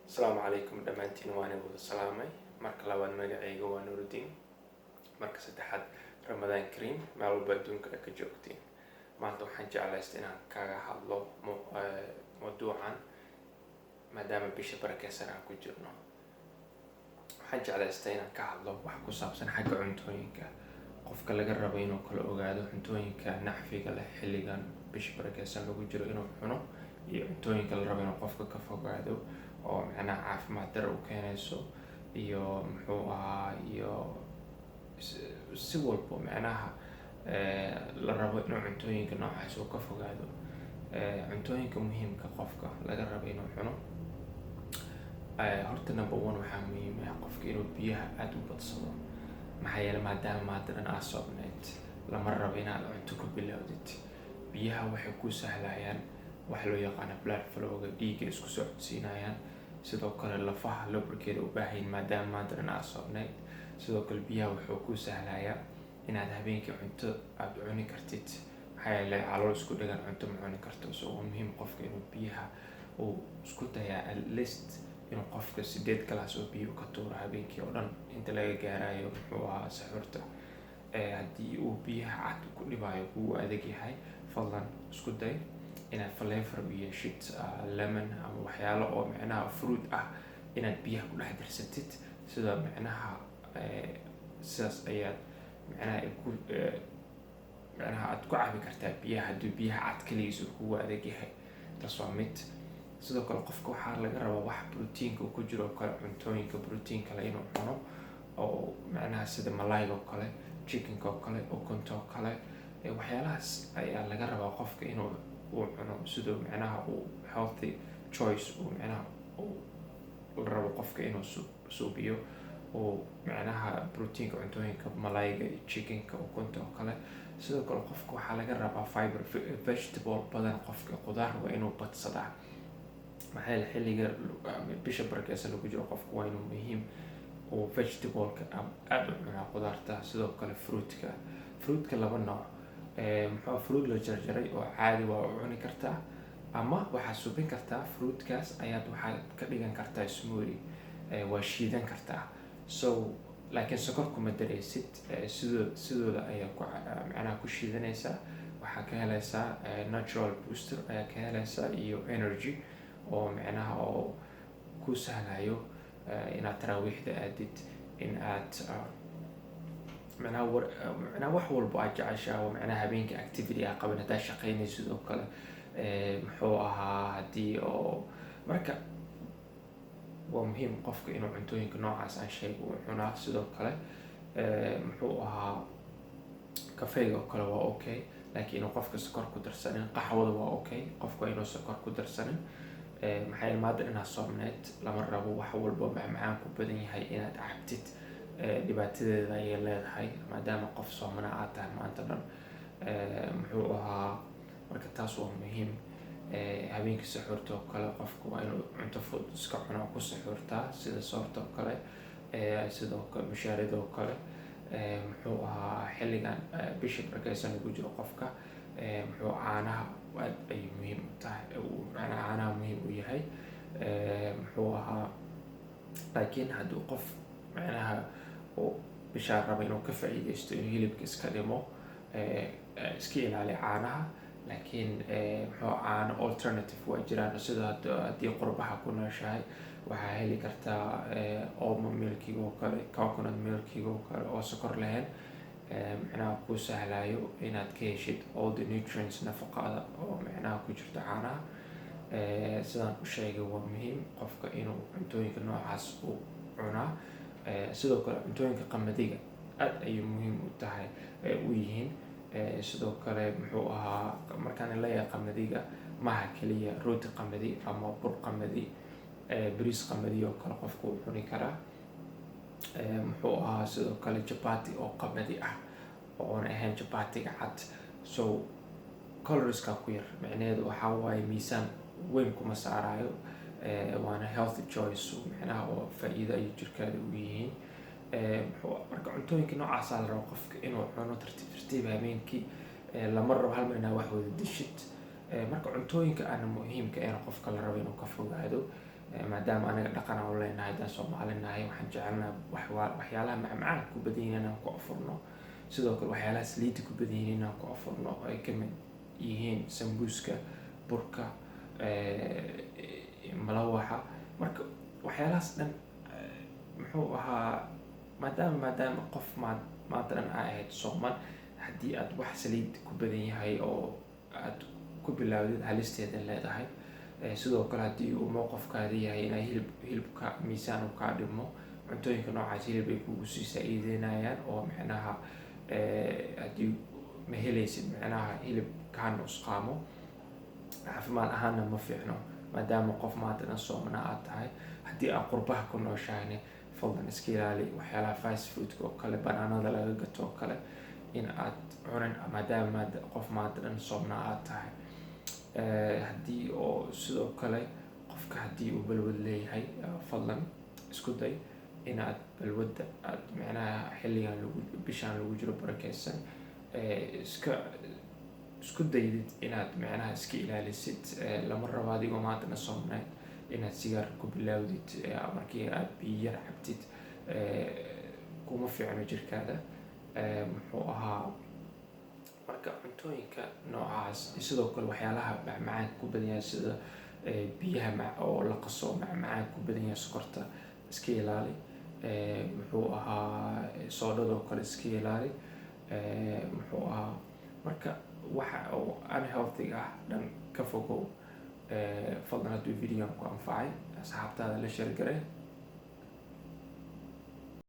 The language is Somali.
Asalaamu calaykum dhammaantiin waan wada salaamay. Marka labaad magacayga waa Nuruddin. Marka saddexaad Ramadaan Kariim meel walba adduunka ka joogtiin. Maanta waxaan jeclaystay inaan kaga hadlo mawduucan maadaama bisha barakeysan aan ku jirno. Waxaan jeclaystay inaan ka hadlo wax ku saabsan xagga cuntooyinka. Qofka laga rabo inuu kala ogaado cuntooyinka nacfiga leh xilligan bisha barakeysan lagu jiro inuu cuno iyo cuntooyinka la rabo inuu qofka ka fogaado oo macnaha caafimaad darro u keenayso iyo si walbo macnaha la rabo inuu cuntooyinka noocaas uu ka fogaado. Cuntooyinka muhiimka qofka laga rabo inuu cuno horta number one waxaa muhiim ah qofka inuu biyaha aad u badsado. maxaa yeelay maadaama maadadan aad soobneyd lama rabo inaad cunto ku bilowdid. Biyaha waxay ku sahlayaan wax loo yaqaano blood flow-ga, dhiigga isku socodsiinayaan. Sidoo kale lafaha lubricated u baahan maadaama maadadan aad soobneyd. Sidoo kale biyaha wuxuu ku sahlayaa inaad habeenkii cunto aad cuni kartid. maxaa yeelay calool isku dhagan cunto ma cuni karto. So waa muhiim qofka inuu biyaha uu isku dayaa at least inuu qofka 8 galaas oo biyo ka tuuro habeenkii oo dhan inta laga gaarayo saxuurta. Haddii uu biyaha cad ku dhibayo kugu adag yahay, fadlan isku day inaad flavor u yeeshid lemon ama waxyaalo oo macnaha fruit ah inaad biyaha ku dhex darsatid. sida macnaha sidaas ayaad macnaha aad ku cabi kartaa biyaha haddii biyaha cad kaligiis uu kugu adag yahay. taas waa mid. sidoo kale qofka waxaa laga rabaa wax proteinka ku jiro kale cuntooyinka proteinka la inuu cuno oo macnaha sida malayga oo kale, chickenka oo kale, ukunta oo kale. waxyaalahaas ayaa laga rabaa qofka inuu cuno sidoo macnaha uu healthy choice uu macnaha uu rabo qofka inuu suubiyo oo macnaha proteinka cuntooyinka malayga, chickenka, ukunta oo kale. sidoo kale qofka waxaa laga rabaa fiber vegetable badan. qofka qudaar waa inuu badsadaa. maxaa yeelay xilliga bisha barakeysan lagu jiro qofka waa inuu muhiim oo vegetable-ka aad u cunaa qudaarta. sidoo kale fruitka laba nooc fruit la jarjaray oo caadi waa u cuni kartaa ama waxaad subin kartaa fruitkaas ayaad waxaad ka dhigan kartaa smoothie. waa shiidan kartaa. laakiin sokor kuma dareysid. sidooda ayaa macnaha ku shiidanaysaa. waxaa ka helaysaa natural booster ayaa ka helaysaa iyo energy oo macnaha oo ku sahlayo inaad taraawiixda aadid, in aad macnaha wax walbo aad jeceshahay oo macnaha habeenkii activity aad qaban haddaad shaqeynaysid sidoo kale haddii oo marka waa muhiim qofka inuu cuntooyinka noocaas aan sheego uu cunaa. sidoo kale kafeega oo kale waa okay laakiin inuu qofka sokor ku darsanin. qaxwada waa okay qofka inuu sokor ku darsanin. maxaa yeelay maadaama inaad soomneyd lama rabo wax walbo macmacaan ku badan yahay inaad cabtid. dhibaatadeeda ayay leedahay maadaama qof soomana aad tahay maanta dhan. marka taas waa muhiim. habeenkii saxuurta oo kale qofka waa inuu cunto fudud iska cuno ku saxuurtaa sida soorta oo kale, sidoo kale mushaarida oo kale. xilligan bisha barakeysan lagu jiro qofka caanaha aad ay muhiim u tahay. caanaha muhiim u yahay. laakiin hadduu qof macnaha bishaa raba inuu ka faa'iideysto inuu hilibka iska dhimo, iska ilaali caanaha. laakiin caano alternative waa jiraan. sida haddii qurbaha ku nooshahay waxaa heli kartaa almond milkiga oo kale, coconut milkiga oo kale oo sokor lahayn. macnaha ku sahlayo inaad ka heshid all the nutrients nafaqada oo macnaha ku jirto caanaha. sidaan u sheegay waa muhiim qofka inuu cuntooyinka noocaas u cunaa. sidoo kale cuntooyinka qamadiga aad ayay muhiim u tahay u yihiin. sidoo kale markaan leeyahay qamadiga maaha keliya rooti qamadi ama bur qamadi, bariis qamadi oo kale qofka uu cuni karaa. sidoo kale chapati oo qamadi ah oona ahayn chapatiga cad. calorieska ku yar macnaheedu waxaa waaye miisaan weyn kuma saarayo. waana healthy choice macnaha oo faa'iido ay jirkaada u yihiin. marka cuntooyinka noocaas la rabo qofka inuu cuno tartiib habeenkii. lama rabo hal mar inaad wax wada dishid. marka cuntooyinka aan muhiimka ah qofka la rabo inuu ka fogaado maadaama anaga dhaqan aan u leenahay haddaan Soomaali nahay waxaan jecelnahay waxyaalaha macmacaan ku badan yihiin inaan ku afurno. Sidoo kale waxyaalaha saliidda ku badan yihiin inaan ku afurno oo ay ka mid yihiin sambuuska, burka, malawaxa. Marka waxyaalahaas dhan muxuu ahaa maadaama qof maanta dhan aa ahayd sooman, haddii aad wax saliid ku badan yahay oo aad ku bilaawdid halisteeda leedahay. Sidoo kale haddii uu mowqafkaada yahay inaa hilibka miisaan uu kaa dhimo, cuntooyinka noocaas hilib ay kugu sii saa'iideynayaan oo micnaha haddii ma helaysid micnaha hilib kaa nusqaamo, caafimaad ahaanna ma fiicno maadaama qof maanta dhan soomana aad tahay. Haddii aad qurbaha ku nooshahayna fadlan iska ilaali waxyaalaha fast foodka oo kale, banaanada laga gato oo kale in aad cunin maadaama qof maanta dhan soomna aad tahay. Haddii oo sidoo kale qofka haddii uu balwad leeyahay, fadlan isku day inaad balwadda aad micnaha xilligan bishaan lagu jiro barakeysan isku daydid inaad micnaha iska ilaalisid. Lama rabo adigoo maanta dhan soomnayd inaad sigaar ku bilaawdid markii aad biyo yar cabtid, kuma fiicno jirkaada. Muxuu ahaa marka cuntooyinka noocaas sidoo kale waxyaalaha macmacaan ku badan yahay sida biyaha oo la qaso macmacaan ku badan yahay, sokorta iska ilaali. Muxuu ahaa soodhadoo kale iska ilaali. Muxuu ahaa marka waxa oo unhealthy ah dhan ka fogow. Fadlan hadduu videogan ku anfacay asxaabtaada la share garee.